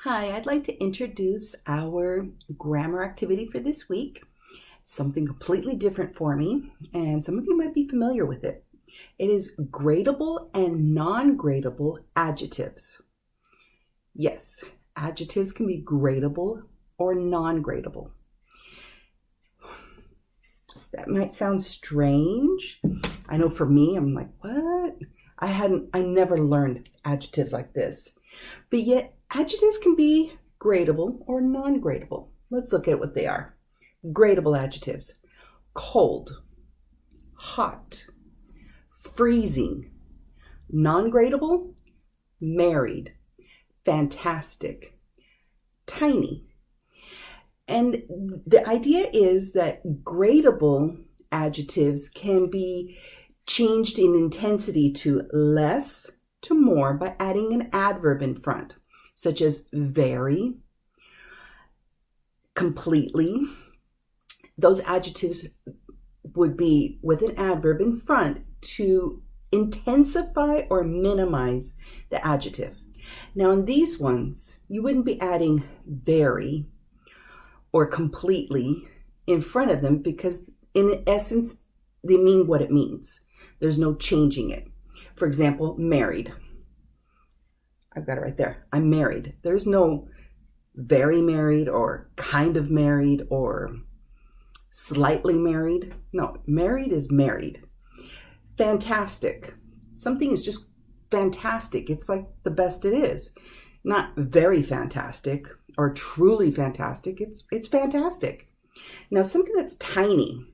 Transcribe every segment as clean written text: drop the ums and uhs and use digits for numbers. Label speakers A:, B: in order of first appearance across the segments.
A: Hi, I'd like to introduce our grammar activity for this week. Something completely different for me, and some of you might be familiar with it. It is gradable and non-gradable adjectives. Yes, adjectives can be gradable or non-gradable. That might sound strange. I know for me, I'm like, what? I never learned adjectives like this. But yet, adjectives can be gradable or non-gradable. Let's look at what they are. Gradable adjectives: cold, hot, freezing. Non-gradable: married, fantastic, tiny. And the idea is that gradable adjectives can be changed in intensity to less to more by adding an adverb in front, such as very, completely. Those adjectives would be with an adverb in front to intensify or minimize the adjective. Now, in these ones, you wouldn't be adding very or completely in front of them because, in essence, they mean what it means. There's no changing it. For example, married. I've got it right there. I'm married. There's no very married or kind of married or slightly married. No, married is married. Fantastic. Something is just fantastic. It's like the best it is. Not very fantastic or truly fantastic. It's fantastic. Now, something that's tiny,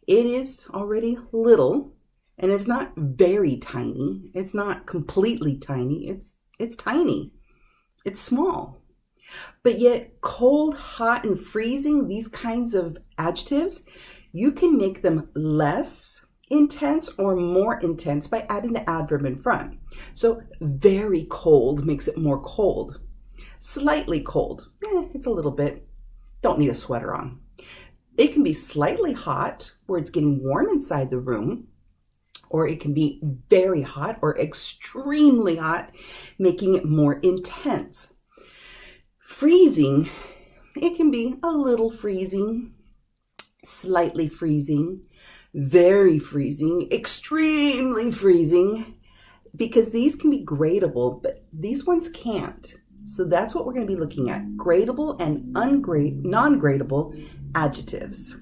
A: it is already little, and it's not very tiny. It's not completely tiny. It's tiny. It's small. But yet, cold, hot, and freezing, these kinds of adjectives, you can make them less intense or more intense by adding the adverb in front. So very cold makes it more cold. Slightly cold, it's a little bit. Don't need a sweater on. It can be slightly hot, where it's getting warm inside the room, or it can be very hot or extremely hot, making it more intense. Freezing, it can be a little freezing, slightly freezing, very freezing, extremely freezing, because these can be gradable, but these ones can't. So that's what we're going to be looking at: gradable and non-gradable adjectives.